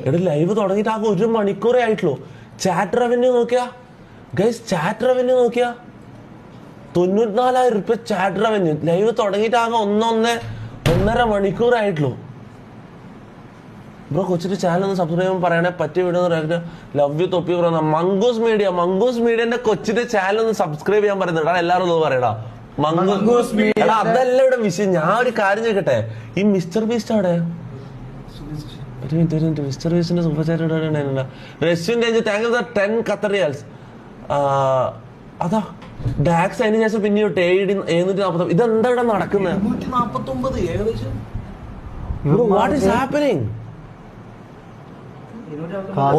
എടാ ലൈവ് തുടങ്ങിയിട്ട് ആകെ 1 മണിക്കൂറേ ആയിട്ടുള്ളൂ. ചാറ്റ് റവന്യൂ നോക്കിയാ ഗൈസ്, ചാറ്റ് റവന്യൂ നോക്കിയാ 94,000 രൂപ ചാറ്റ് റവന്യൂ. ലൈവ് തുടങ്ങിയിട്ട് ആകെ 1.5 മണിക്കൂറായിട്ടുള്ളൂ. ബ്രോ കൊച്ചിന്റെ ചാനൽ ഒന്ന് സബ്സ്ക്രൈബ് ചെയ്യാൻ പറയണേ. പറ്റിയ വീഡിയോ ലവ് യു തൊപ്പി ബ്രോ. മംഗൂസ് മീഡിയന്റെ കൊച്ചിന്റെ ചാനൽ ഒന്ന് സബ്സ്ക്രൈബ് ചെയ്യാൻ പറയുന്നുണ്ട്. എല്ലാവരും ഒന്ന് പറയടാ മംഗൂസ് മീഡിയ. അതല്ല ഇവിടെ വിഷയം. ഞാൻ ഒരു കാര്യം ചോദിക്കട്ടെ, ഈ മിസ്റ്റർ ബീസ്റ്റ് അവിടെ മിസ്റ്റർ ബീസ്റ്റിന്റെ super chat Russian range thank you 10 Qatar riyals. അതാ ഡാക്സ് അതിന് ശേഷം പിന്നെ 740. ഇതെന്താ ഇവിടെ നടക്കുന്നത്? What is happening?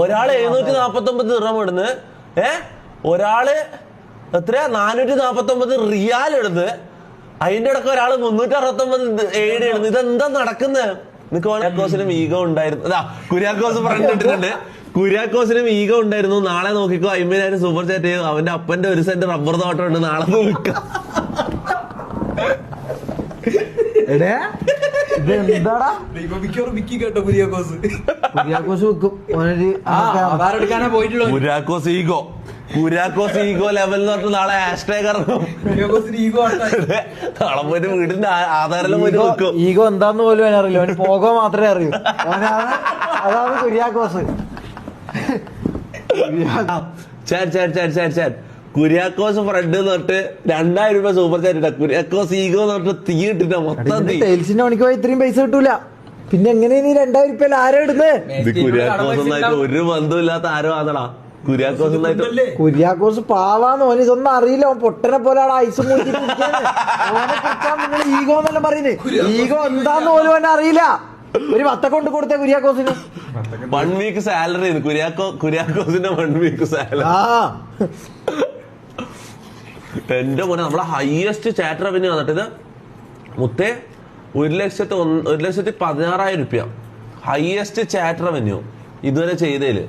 ഒരാള് 749 ദിർഹം ഇടുന്ന്, ഒരാള് എത്രയാ 449 റിയാൽ ഇടുന്ന്, അതിന്റെ ഇടയ്ക്ക് ഒരാള് 369 എയ്ഡ് ഇടുന്നു. ഇതെന്താ നടക്കുന്നത്? കുര്യാക്കോസിനും ഈഗോ ഉണ്ടായിരുന്നു. അതാ കുര്യാക്കോസ് പറഞ്ഞിട്ടുണ്ട്, കുര്യാക്കോസിനും ഈഗോ ഉണ്ടായിരുന്നു. നാളെ നോക്കിക്കോ 50,000 സൂപ്പർ ചാറ്റ് ചെയ്യും. അവന്റെ അപ്പന്റെ 1 സെന്റ് റബ്ബർ തോട്ടം ഉണ്ട്, നാളെ നോക്കാം. കുര്യാക്കോസ് ഈഗോ ലെവൽ എന്ന് പറഞ്ഞിട്ട് നാളെ ഹാഷ്ടാഗ് ഇറങ്ങും. നാളെ പോയിട്ട് വീടിന്റെ ആധാരം പോയിട്ട് നോക്കും. ഈഗോ എന്താന്ന് പോലും അറിയില്ല, അവന് പോകോ മാത്രമേ അറിയൂ. അതാണ് കുര്യാക്കോസ്. കുര്യാക്കോസ് ഫ്രണ്ട് തൊട്ട് 2,000 രൂപ സൂപ്പർ ചാറ്റ് ഇട്ട. കുര്യാക്കോസ് ഈഗോ തൊട്ട് തീ ഇട്ടിട്ട മൊത്തം സെയിൽസിന്റെ പണിക്ക് പോയി ഇത്രയും പൈസ കിട്ടൂല. പിന്നെ എങ്ങനെ നീ 2,000 രൂപ ആരോ ഇടുന്നത്? കുര്യാക്കോസ് ഒന്നായിട്ട് ഒരു ബന്ധമില്ലാത്ത ആരോ ആണടാ കുര്യാക്കോസ്. കുര്യാക്കോസ് പാവാന്ന്, ഓന് ഇതൊന്നും അറിയില്ല. ഓൻ പൊട്ടനെ പോലെ അവിടെ ഐസ് മൂട്ടിട്ട് ഓനെ കുറിച്ചാ നിങ്ങൾ ഈഗോ എന്നെല്ലാം പറയുന്നത്. ഈഗോ എന്താന്ന് പോലും ഓനെ അറിയില്ല. ഒരു 10 കൊണ്ട് കൊടുത്ത കുര്യാക്കോസിന് 1 വീക്ക് സാലറി. കുര്യാക്കോസിന്റെ 1 വീക്ക് സാലറി. എന്റെ പോലെ നമ്മളെ ഹയസ്റ്റ് ചാറ്റ് റവന്യൂ വന്നിട്ട് മുത്തേ 1,16,000 രൂപ ഹയസ്റ്റ് ചാറ്റ് റവന്യൂ ഇതുവരെ ചെയ്തതില്.